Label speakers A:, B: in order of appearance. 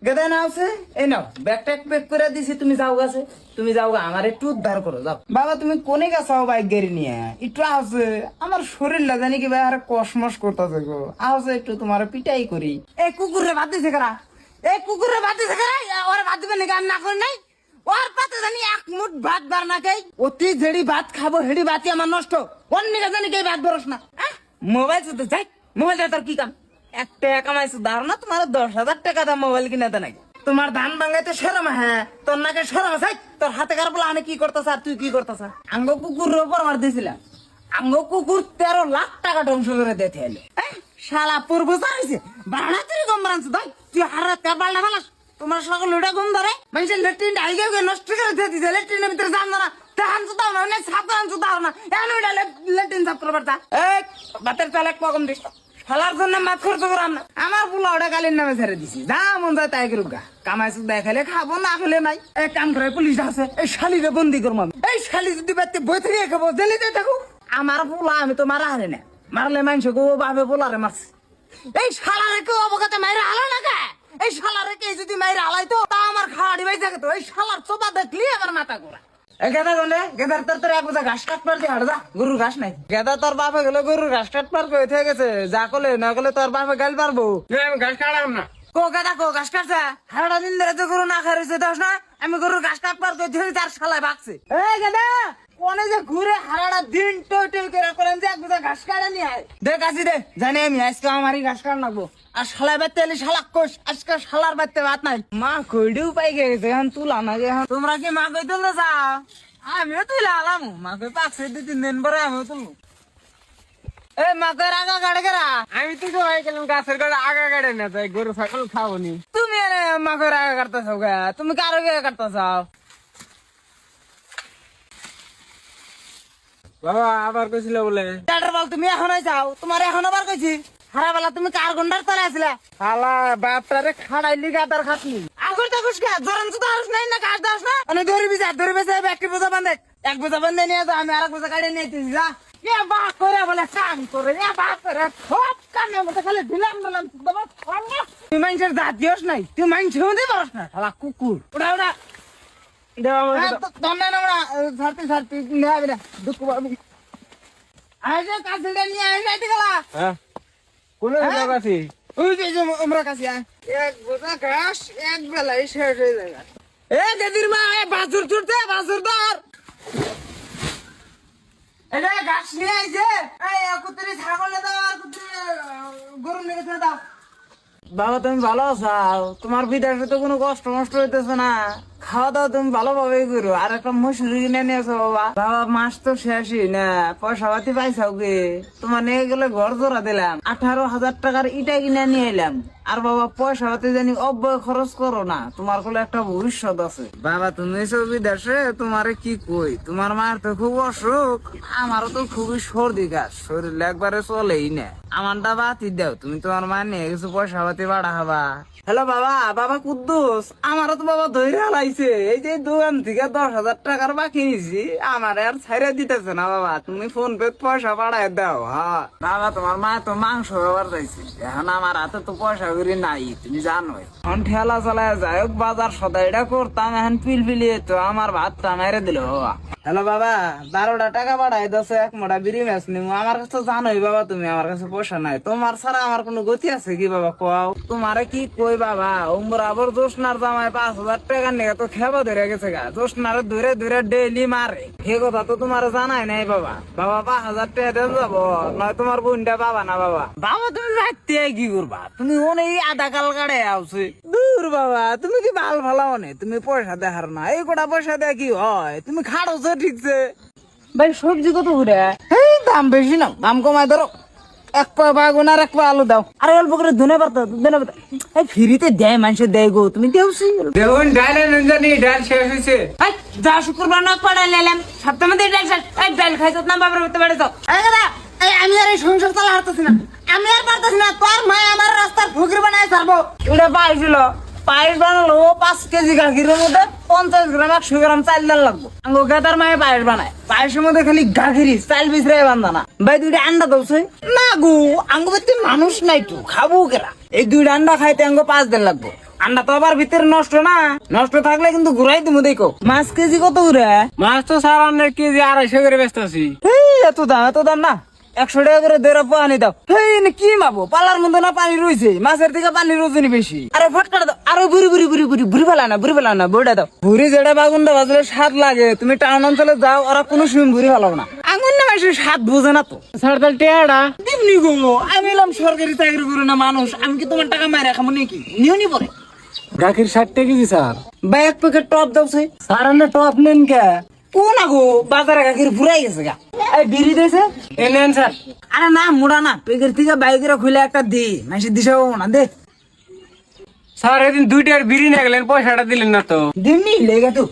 A: গেদা না আছে এই নাও ব্যাগটা প্যাক করে দিছি, তুমি যাও গাছে, তুমি যাও গা, আমার একটু উদ্ধার করো যাও। বাবা তুমি কোনে গেছাও বাইক গাড়ি নিয়ে? একটু আছে আমার শরীর জানি কি ভাই আর কসমস করতেছে গো, আছে একটু তোমার পিটাই করি। এই কুকুরে ভাত দিছে কারা? এই কুকুরে ভাত দিছে কারা? ওরে ভাত দিবে নাকি? আমি না করি নাই। ওর পাতে জানি এক মুঠ ভাত বার না খাই, অতি যেড়ি ভাত খাবো হেড়ি ভাতই আমার নষ্ট। অন্য জানি কে ভাত বরস না। মোবাইল শুধু যাই, মোবাইলটা তোর কি কাম? 1 টাকা কামাইছো ধারণা তোমার 10,000 টাকা দাম মোবাইল কিনাতে নাই। তোমার ধান ভাঙাইতে শরম? হ্যাঁ তোর নাকে শরম আছে? তোর হাতে কার বলা আমি কি করতেছ আর তুই কি করতেছ? আঙ্গ কুকুরের উপর মার দিয়েছিলাম, আঙ্গ কুকুর 13 লাখ টাকা ধ্বংস করে দিতে এলো। শালা পূর্ব চাইছে বাড়া তুই গম বাড়াচ্ছ তাই তুই হারাত কার বাড়া ফেলাস। তোমার সকল লোটা গম ধরে মানুষের লেট্রিন আইগে নষ্ট করে দিয়ে দিছে, লেট্রিনের ভিতরে যান না তাহান তো দাও না, সাপ দাও তো দাও না, এখন ওইটা লেট্রিন সাফ করবার তা বাতের চাল এক কম দিস। ফেলার জন্য মাছ খরচ করাম না, আমার পোলা ওটা কালির নামে ছেড়ে দিছি, যা মন যায় তাই করুক গা। কামাইছো দেখালে খাবো, না খেলে নাই। এক কাম করে পুলিশ আছে, এই শালিরে বন্দি করবো আমি। এই শালি যদি বাড়তে বই থেকে খাবো জেলিতে থাকো। আমার পোলা আমি তো মারা হারে না, মারলে মানুষ গো ভাবে পোলারে মারছে। এই শালারে কেউ অবগত মাইরা হালা না কে? এই শালারে কে যদি মাইরা হালাইতো তা আমার খাওয়াড়ি বাইসা গেতো। এই শালার চোপা দেখলি আমার মাথা ঘোরা। গেদা গন্ডে গেদার তোর এক বোঝা ঘাস কাটবার দিয়ে হাট যা, গরুর ঘাস নাই। গেদা তোর বাপে গেলে গরুর ঘাস কাটবার হয়ে গেছে, যা করলে না করলে তোর বাপে গাল পারবো।
B: আমি ঘাস কাটাম না।
A: কো গেদা কো ঘাস কাটছে? সারাটা দিন ধরে তো গরু না খাইছে দোষ না, আমি গরুর ঘাস কাটবার কই তার শালায় ভাগছে। এই গেদা কোনে যে ঘুরে হারাটা দিন টই টই করে করেন যে এক বোঝা ঘাস কাটে নিয়ে আয়। দে কাছি দে, জানি আমি আজকে আমারই ঘাস কাট নাকবো। আর শালায় বাড়তে এলি শালাক কোষ, আজকে শালার বাড়তে ভাত নাই। মা কইডিও পাই গেছে, এখন তুলা না এখন। তোমরা কি মা কই তুলতে চাও? আমিও তুলে আলাম, মা কই পাকছে 2-3 দিন পরে আমিও তুলবো। এই মা কই আগা গাড়ে গেরা?
B: আমি তো সবাই গেলাম গাছের গোড়া আগা গাড়ে না তাই গরু ছাগল খাবো নি।
A: তুমি এনে মা কই আগা কাটতেছো গা? তুমি কারো গে কাটতেছো?
B: বাবা আবার কইছিল বলে
A: ডাক্তার বল তুমি এখন যাও, তোমার এখন আবার কইছি হারা বেলা তুমি কার গন্ডার তলে আসলা?
B: শালা বাপটারে খাড়াইলি গাদার খাটলি।
A: আগর তো খুশকা জরান তো দাস নাই না কাজ দাস না, মানে ধরবি যা একটি বোঝা বাঁধে, এক বোঝা বাঁধে নিয়ে যাও, আমি আরেক বোঝা কাটে নিয়ে আইতেছি যা। এ বাহ করে বলে কাম করে, এ বাহ করে সব কামের মধ্যে খালি ঢিলাম ঢিলাম বাবা। তুই মানুষের জাত দিওস নাই, তুই মানুষের মধ্যে পারস না শালা কুকুর। ওটা ওটা দমনা না ছাড়তে ছাড়তে নেবে না দুঃখ পাবি। আইসে কাছেটা নিয়ে আইসে গেলা।
B: হ্যাঁ কোন লোক আছে?
A: ওই যে আমরা কাছে এক বোঝা ঘাস এক বেলায় শেষ হয়ে যায়। এ দিদির মা এ বাছুর ছুটতে বাছুর ধর। এটা ঘাস নিয়ে আইছে, এই কুত্তরি ছাগলে দাও আর কুত্তরি গরু নিয়ে ছেড়ে দাও। বাবা তুমি ভালো আছো? তোমার বিদেশে তো কোনো কষ্ট নষ্ট হইতেছে না, খাওয়া দাওয়া তুমি ভালোভাবেই করো। আর একটা মশুরি কিনে নিয়েছো বাবা। বাবা মাস তো শেষই না, পয়সা পাতি পাইছাও গে? তোমার নিয়ে গেলে ঘর জোড়া দিলাম, 18,000 টাকার ইটা কিনে নিয়ে এলাম। আর বাবা পয়সা পাতি জানি অব্যয় খরচ করো না, তোমার কোলে একটা ভবিষ্যৎ আছে। বাবা তুমি সব বিদেশে, তোমারে কি কই, তোমার মায়ের তো খুব অসুখ, আমারও তো খুবই সর্দি কাজ, শরীর একবারে চলেই না। আমারটা বাতি দাও, তুমি তোমার মায়ের নিয়ে কিছু পয়সা পাতি বাড়া হবা। হ্যালো বাবা, বাবা কুদ্দুস, আমারও তো বাবা ধৈর্য হালাইছে। এই যে দোকান থেকে 10,000 টাকার বাকি নিছি, আমার আর ছাইরা দিতেছে না বাবা, তুমি ফোন পে পয়সা পাঠায় দাও। হ্যাঁ বাবা তোমার মা তো মাংস ব্যবহার চাইছে, এখন আমার হাতে তো পয়সা করি নাই, তুমি জানো। এখন ঠেলা চালায় যাই হোক বাজার সদাইটা করতাম, এখন পিলপিলিয়ে তো আমার ভাতটা মেরে দিল বাবা। হ্যালো বাবা, 12টা টাকা পাঠাই 1 মোটা বিড়ি মাছ নিবো। আমার কাছে তো জানোই বাবা তুমি আমার কাছে পয়সা নাই, তোমার ছাড়া আমার কোনো গতি আছে কি বাবা কও? তোমারে কি কই বাবা, উমরা আবার জোসনার জামাই 5,000 টাকা নিয়ে তো খেবা ধরে গেছে গা, জোসনারে ধরে ধরে ডেইলি মারে, সে কথা তো তোমার জানাই নাই বাবা। বাবা 5,000 টাকা দেন যাবো, নয় তোমার বোনটা বাবা না বাবা। বাবা তুমি রাখতে কি করবা, তুমি অনেক আধা কাল কাড়ে আসছে দূর বাবা, তুমি কি ভাল ভালো অনেক, তুমি পয়সা দেখার না, এই কটা পয়সা দেয় কি হয়, তুমি খাড়ো ঠিকছে। ভাই সবজি কত ঘুরে? এই দাম বেশি না, দাম কমায় ধরো, 1 পা বাগুন আর 1 পা আলু দাও, আর অল্প করে ধনে পাতা এই ফ্রিতে দেয় মানুষের দেয় গো, তুমি দেওছি
B: দেখুন ডালে নঞ্জানি ডাল শেষ হয়েছে।
A: যা শুক্রবার নক পাড়া নিলাম, সপ্তাহ মধ্যে ডাল শেষ। এই ডাল খাইছ না বাবার হতে পারে তো? আমি আর এই সংসার চালা হারতেছি না, আমি আর পারতেছি না, তোর মা আমার রাস্তার ফকির বানায় ছাড়বো। ওটা পাইছিল পায়েস বানালো 5 কেজি গাখিরের মধ্যে 50 গ্রাম 100 গ্রাম চাল ডাল লাগবো। আঙ্গো গেতার মায়ে পায়েস বানায়, পায়েসের মধ্যে খালি গাখিরি চাল বিছরে বান্ধা না। ভাই 2টা আন্ডা দৌছে না গো, আঙ্গো বাড়িতে মানুষ নাই তো খাবো কেরা? এই 2টা আন্ডা খাইতে আঙ্গো 5 দিন লাগবো, আন্ডা তো আবার ভিতরে নষ্ট না, নষ্ট থাকলে কিন্তু ঘুরাই তুমি দেখো। মাছ কেজি কত করে?
B: মাছ তো স্যার আপনার কেজি 250 করে ব্যস্ত আছি।
A: এত দাম না, 100 টাকা করে দেড় পানি দাও। কি মাবো, পালার মধ্যে না পানি রয়েছে, মাছের থেকে পানির ওজনই বেশি। আরে ফটকাটা দাও, আরো বুড়ি ফেলা না বইটা দাও। ভুড়ি যেটা বাগুনটা বাজলে স্বাদ লাগে, তুমি টাউন অঞ্চলে যাও, ওরা কোনো সময় ভুড়ি ফেলাও না। আঙুন না মাসে স্বাদ বোঝে না তো।
B: স্যার তাহলে টেয়াটা
A: তেমনি গো, আমি এলাম সরকারি চাকরি করি না মানুষ, আমি কি তোমার টাকা মায়ের খাবো নাকি? নিও পরে
B: গাখির 60 টাকা কেজি স্যার।
A: বা 1 প্যাকেট টপ দাও সে।
B: স্যার আমরা টপ নেন কে?
A: কোন আগো বাজারে গাখির ফুরাই গেছে গা। এই বিড়ি দিয়েছে
B: নেন স্যার।
A: আরে না মুড়া না, পেকের থেকে বাইকের খুলে একটা দি মাসে দিছে না দে।
B: স্যার এদিন 2টার বিড়ি নিয়ে গেলেন, পয়সাটা দিলেন না তো।
A: দিমনি লেগে তো